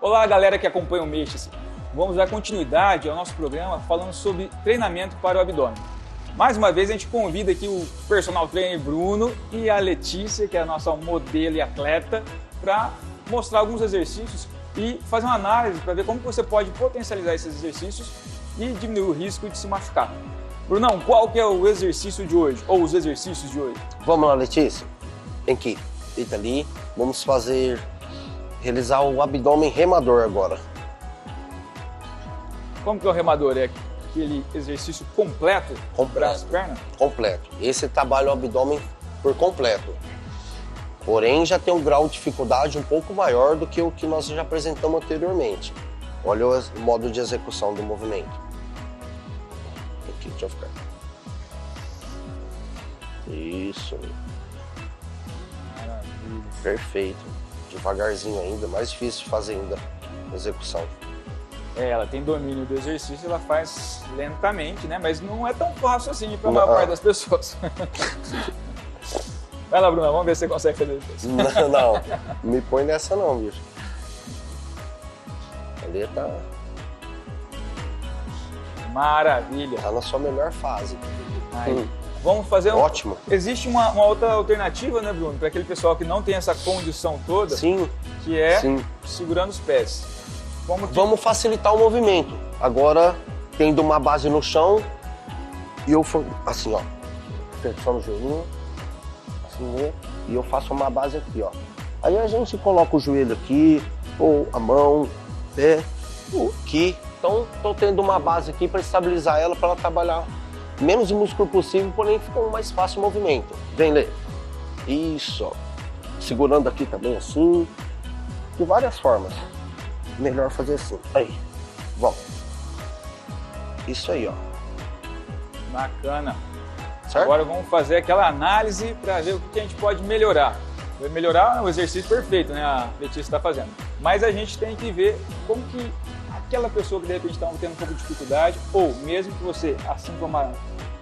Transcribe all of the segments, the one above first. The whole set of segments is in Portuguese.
Olá, galera que acompanha o Mexa-se. Vamos dar continuidade ao nosso programa falando sobre treinamento para o abdômen. Mais uma vez a gente convida aqui o personal trainer Bruno e a Letícia, que é a nossa modelo e atleta, para mostrar alguns exercícios e fazer uma análise para ver como você pode potencializar esses exercícios e diminuir o risco de se machucar. Brunão, qual que é o exercício de hoje, ou os exercícios de hoje? Vamos lá, Letícia. Vem aqui, deita ali. Vamos realizar o abdômen remador agora. Como que é o remador? É aquele exercício completo para as pernas? Completo. Esse trabalha o abdômen por completo. Porém, já tem um grau de dificuldade um pouco maior do que o que nós já apresentamos anteriormente. Olha o modo de execução do movimento. Aqui, deixa eu ficar. Isso. Maravilha. Perfeito. Devagarzinho ainda, mais difícil de fazer ainda a execução. Ela tem domínio do exercício, ela faz lentamente, né? Mas não é tão fácil assim para a maior parte das pessoas. Vai lá, Bruno, vamos ver se você consegue fazer isso. Não, me põe nessa não, bicho. Ali tá Maravilha. na sua melhor fase. Aí. Vamos fazer Ótimo. Existe uma outra alternativa, né, Bruno, para aquele pessoal que não tem essa condição toda, Sim, que é sim. segurando os pés. Vamos facilitar o movimento. Agora, tendo uma base no chão, e eu assim, ó, flexão no joelhinho, assim, né? E eu faço uma base aqui, ó. Aí a gente coloca o joelho aqui, ou a mão, pé, aqui. Então, tô tendo uma base aqui para estabilizar ela, para ela trabalhar menos músculo possível, porém ficou mais fácil o movimento. Vem, Lê. Isso, ó. Segurando aqui também assim. De várias formas. Melhor fazer assim. Aí. Vamos. Isso aí, ó. Bacana. Certo? Agora vamos fazer aquela análise para ver o que a gente pode melhorar. Melhorar é o exercício perfeito, né? A Letícia está fazendo. Mas a gente tem que ver como que aquela pessoa que de repente está tendo um pouco de dificuldade, ou mesmo que você, assim como a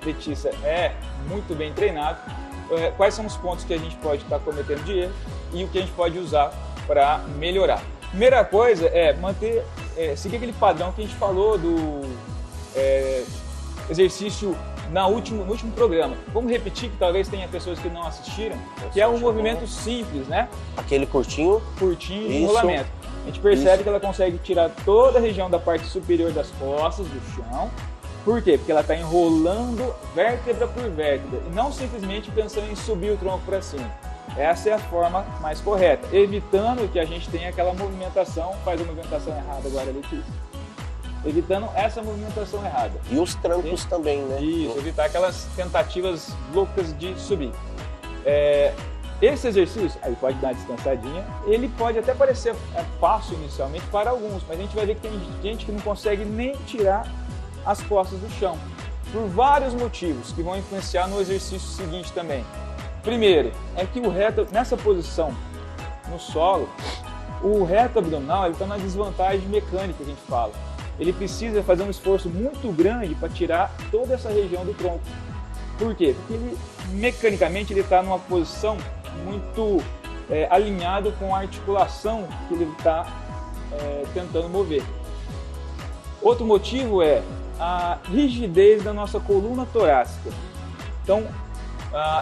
Letícia, é muito bem treinado, quais são os pontos que a gente pode estar cometendo de erro e o que a gente pode usar para melhorar. Primeira coisa é seguir aquele padrão que a gente falou do exercício no último programa. Vamos repetir, que talvez tenha pessoas que não assistiram, que é um movimento simples, né? Aquele curtinho. Curtinho de enrolamento. A gente percebe que ela consegue tirar toda a região da parte superior das costas, do chão. Por quê? Porque ela está enrolando vértebra por vértebra e não simplesmente pensando em subir o tronco para cima. Essa é a forma mais correta, evitando que a gente tenha aquela movimentação, faz a movimentação errada agora, Letícia. Evitando essa movimentação errada. E os trancos também, né? Isso, evitar aquelas tentativas loucas de subir. Esse exercício, aí pode dar uma descansadinha, ele pode até parecer fácil inicialmente para alguns, mas a gente vai ver que tem gente que não consegue nem tirar as costas do chão, por vários motivos que vão influenciar no exercício seguinte também. Primeiro, é que o reto, nessa posição no solo, o reto abdominal está na desvantagem mecânica que a gente fala. Ele precisa fazer um esforço muito grande para tirar toda essa região do tronco. Por quê? Porque ele, mecanicamente, ele está numa posição muito alinhado com a articulação que ele está tentando mover. Outro motivo é a rigidez da nossa coluna torácica. Então,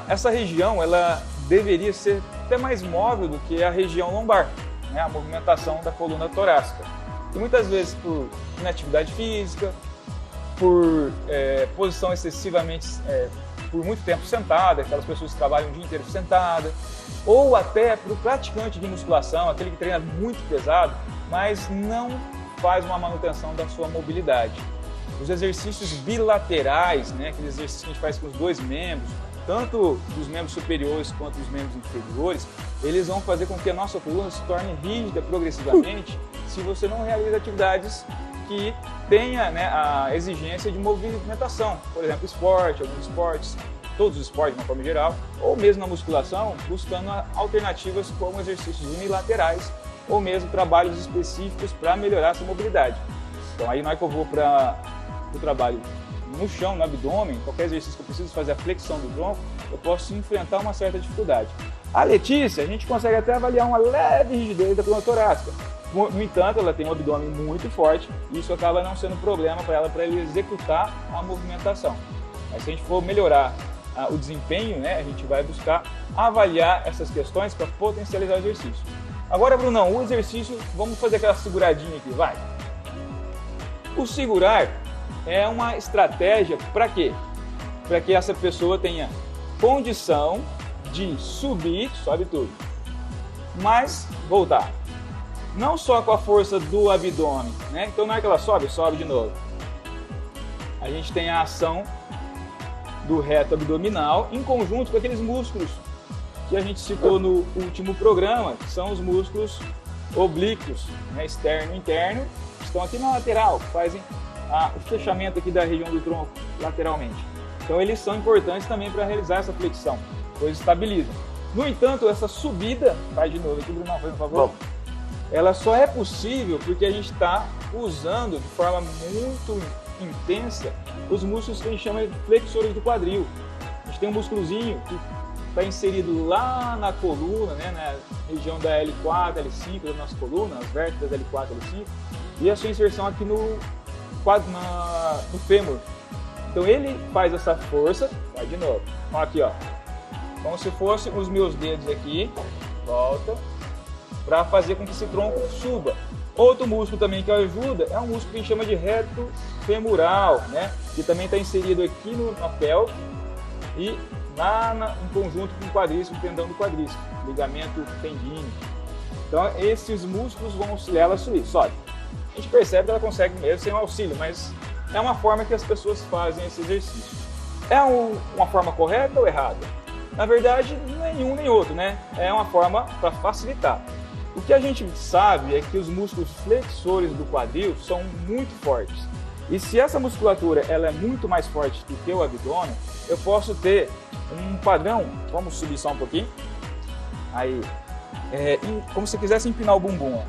essa região ela deveria ser até mais móvel do que a região lombar, né? A movimentação da coluna torácica. E muitas vezes por inatividade física, por posição excessivamente, por muito tempo sentada, aquelas pessoas que trabalham o dia inteiro sentada, ou até para o praticante de musculação, aquele que treina muito pesado, mas não faz uma manutenção da sua mobilidade. Os exercícios bilaterais, né, aqueles exercícios que a gente faz com os dois membros, tanto dos membros superiores quanto dos membros inferiores, eles vão fazer com que a nossa coluna se torne rígida progressivamente se você não realiza atividades que tenha, né, a exigência de movimentação, por exemplo, esporte, alguns esportes, todos os esportes de uma forma geral, ou mesmo na musculação, buscando alternativas como exercícios unilaterais ou mesmo trabalhos específicos para melhorar essa mobilidade. Então aí na hora que eu vou para o trabalho no chão, no abdômen, qualquer exercício que eu preciso fazer a flexão do tronco, eu posso enfrentar uma certa dificuldade. A Letícia, a gente consegue até avaliar uma leve rigidez da coluna torácica, No entanto, ela tem um abdômen muito forte e isso acaba não sendo um problema para ela executar a movimentação. Mas se a gente for melhorar o desempenho, né, a gente vai buscar avaliar essas questões para potencializar o exercício. Agora, Brunão, o exercício, vamos fazer aquela seguradinha aqui, vai. O segurar é uma estratégia para quê? Para que essa pessoa tenha condição de subir, sobe tudo, mas voltar. Não só com a força do abdômen, né? Então não é que ela sobe, sobe de novo. A gente tem a ação do reto abdominal em conjunto com aqueles músculos que a gente citou no último programa, que são os músculos oblíquos, né? Externo e interno, que estão aqui na lateral, que fazem o fechamento aqui da região do tronco lateralmente. Então eles são importantes também para realizar essa flexão, pois estabilizam. No entanto, essa subida, faz de novo aqui, Bruno, por favor. Bom. Ela só é possível porque a gente está usando de forma muito intensa os músculos que a gente chama de flexores do quadril. A gente tem um músculozinho que está inserido lá na coluna, né, na região da L4, L5 da nossa coluna, as vértebras L4, L5, e a sua inserção aqui no fêmur. Então ele faz essa força, vai de novo, ó, aqui ó, como se fossem os meus dedos aqui, volta, para fazer com que esse tronco suba. Outro músculo também que ajuda é um músculo que a gente chama de reto femoral, né? Que também está inserido aqui na pelve e em conjunto com o quadríceps, o tendão do quadríceps, ligamento tendíneo. Então esses músculos vão auxiliar ela a subir, sobe. A gente percebe que ela consegue mesmo sem um auxílio, mas é uma forma que as pessoas fazem esse exercício. É uma forma correta ou errada? Na verdade, nenhum nem outro, né? É uma forma para facilitar. O que a gente sabe é que os músculos flexores do quadril são muito fortes. E se essa musculatura ela é muito mais forte do que o abdômen, eu posso ter um padrão, vamos subir só um pouquinho, aí, como se quisesse empinar o bumbum. Ó.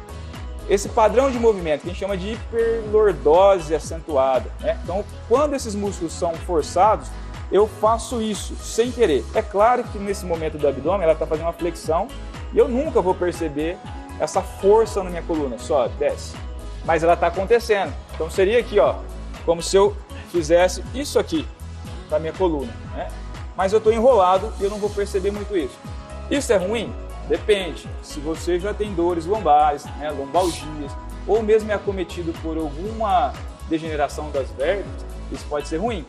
Esse padrão de movimento que a gente chama de hiperlordose acentuada. Né? Então, quando esses músculos são forçados, eu faço isso sem querer. É claro que nesse momento do abdômen ela está fazendo uma flexão e eu nunca vou perceber essa força na minha coluna, sobe, desce. Mas ela está acontecendo. Então seria aqui, ó, como se eu fizesse isso aqui para a minha coluna, né? Mas eu estou enrolado e eu não vou perceber muito isso. Isso é ruim? Depende. Se você já tem dores lombares, né, lombalgias, ou mesmo é acometido por alguma degeneração das vértebras, isso pode ser ruim.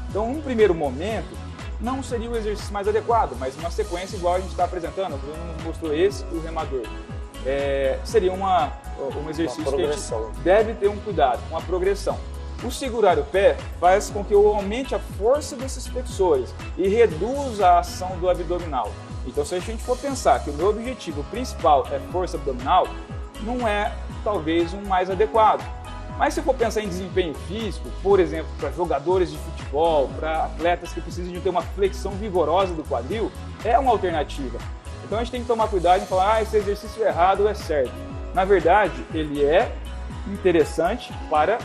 Então, num primeiro momento, não seria o exercício mais adequado, mas uma sequência igual a gente está apresentando, o Bruno nos mostrou esse e o remador. Seria um exercício que a gente deve ter um cuidado, uma progressão. O segurar o pé faz com que eu aumente a força desses flexores e reduza a ação do abdominal. Então, se a gente for pensar que o meu objetivo principal é força abdominal, não é talvez um mais adequado. Mas se for pensar em desempenho físico, por exemplo, para jogadores de futebol, para atletas que precisam de ter uma flexão vigorosa do quadril, é uma alternativa. Então a gente tem que tomar cuidado em falar, esse exercício é errado ou é certo. Na verdade, ele é interessante para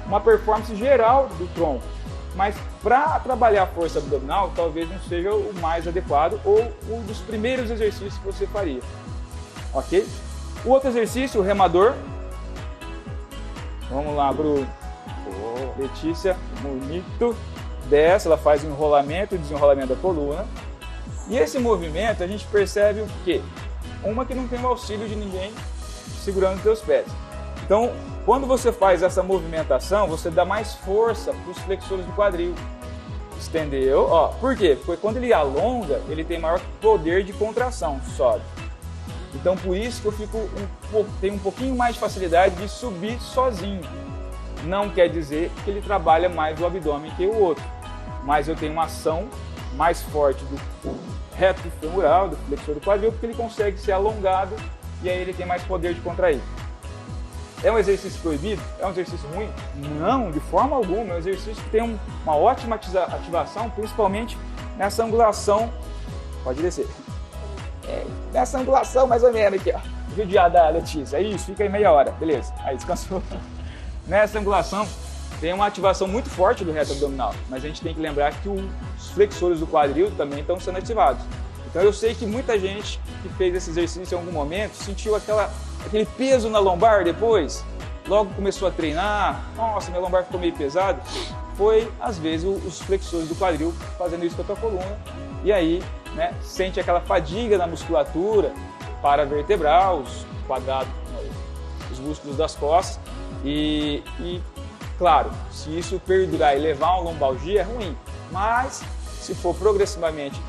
uma performance geral do tronco, mas para trabalhar a força abdominal, talvez não seja o mais adequado ou um dos primeiros exercícios que você faria. Ok? O outro exercício, o remador. Vamos lá, Bruno. Letícia, bonito. Desce, ela faz o enrolamento e desenrolamento da coluna. E esse movimento a gente percebe o quê? Uma que não tem o auxílio de ninguém segurando os teus pés. Então, quando você faz essa movimentação, você dá mais força para os flexores do quadril. Estendeu? Ó, por quê? Porque quando ele alonga, ele tem maior poder de contração, sobe. Então, por isso que eu tenho um pouquinho mais de facilidade de subir sozinho. Não quer dizer que ele trabalha mais o abdômen que o outro, mas eu tenho uma ação mais forte do reto femoral, do flexor do quadril, porque ele consegue ser alongado e aí ele tem mais poder de contrair. É um exercício proibido? É um exercício ruim? Não, de forma alguma. É um exercício que tem uma ótima ativação, principalmente nessa angulação. Pode descer. Nessa angulação mais ou menos aqui, ó. Judiar da Letícia. É isso, fica aí meia hora. Beleza. Aí descansou. Nessa angulação tem uma ativação muito forte do reto abdominal, mas a gente tem que lembrar que os flexores do quadril também estão sendo ativados. Então eu sei que muita gente que fez esse exercício em algum momento sentiu aquele peso na lombar depois, logo começou a treinar, nossa, minha lombar ficou meio pesado. Foi, às vezes, os flexores do quadril fazendo isso com a tua coluna. E aí, né, sente aquela fadiga na musculatura paravertebral, os quadrados, os músculos das costas. E, claro, se isso perdurar e levar a uma lombalgia, é ruim. Mas, se for progressivamente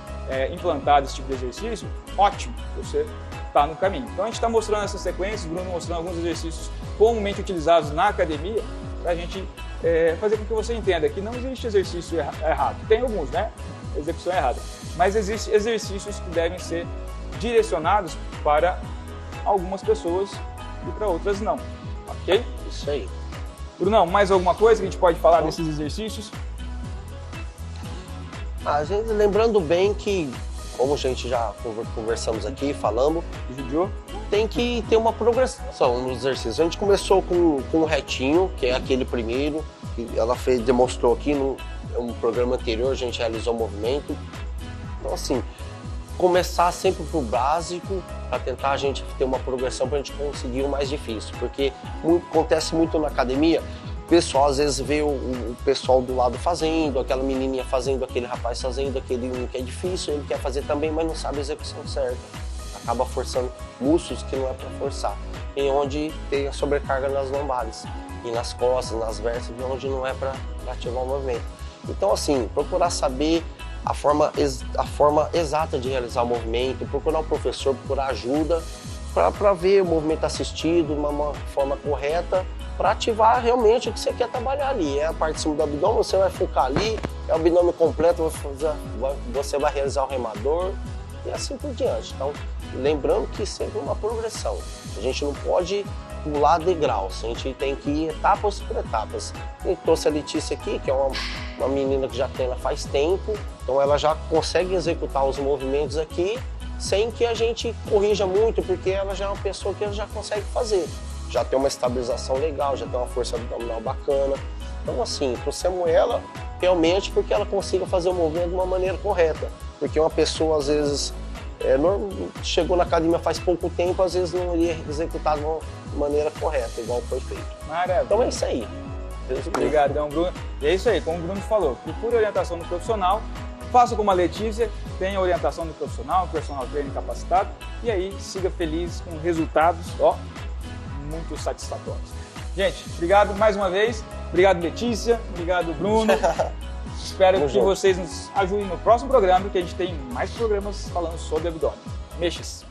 implantado esse tipo de exercício, ótimo, você está no caminho. Então, a gente está mostrando essas sequências, o Bruno mostrando alguns exercícios comumente utilizados na academia, para a gente fazer com que você entenda que não existe exercício errado. Tem alguns, né? Execução errada. Mas existem exercícios que devem ser direcionados para algumas pessoas e para outras não. Ok? Isso aí. Brunão, mais alguma coisa que a gente pode falar desses exercícios? A gente, lembrando bem que, como a gente já conversamos aqui, falamos, tem que ter uma progressão nos exercícios. A gente começou com o retinho, que é aquele primeiro, que ela demonstrou aqui no programa anterior, a gente realizou o movimento. Então, assim, começar sempre pro básico, para tentar a gente ter uma progressão para a gente conseguir o mais difícil. Porque acontece muito na academia, o pessoal às vezes vê o pessoal do lado fazendo, aquela menininha fazendo, aquele rapaz fazendo, aquele que é difícil, ele quer fazer também, mas não sabe a execução certa. Acaba forçando músculos que não é para forçar. E onde tem a sobrecarga nas lombares, e nas costas, nas vértebras, onde não é para ativar o movimento. Então, assim, procurar saber a forma exata de realizar o movimento, procurar um professor, procurar ajuda para ver o movimento assistido de uma forma correta, para ativar realmente o que você quer trabalhar ali. É a parte de cima do abdômen, você vai focar ali, é o abdômen completo, você vai realizar o remador e assim por diante. Então, lembrando que sempre uma progressão. A gente não pode pular degraus, a gente tem que ir etapas por etapas. Eu trouxe a Letícia aqui, que é uma menina que já treina faz tempo, então ela já consegue executar os movimentos aqui sem que a gente corrija muito, porque ela já é uma pessoa que já consegue fazer. Já tem uma estabilização legal, já tem uma força abdominal bacana. Então, assim, trouxemos ela realmente porque ela consiga fazer o movimento de uma maneira correta. Porque uma pessoa, às vezes, chegou na academia faz pouco tempo, às vezes não iria executar de uma maneira correta, igual foi feito. Maravilha. Então é isso aí. Obrigadão, Bruno. E é isso aí, como o Bruno falou, procure orientação do profissional, faça como a Letícia, tenha orientação do profissional, personal trainer capacitado, e aí siga feliz com resultados, muito satisfatórios. Gente, obrigado mais uma vez, obrigado Letícia, obrigado Bruno. Espero que vocês nos ajudem no próximo programa, que a gente tem mais programas falando sobre abdômen. Mexas!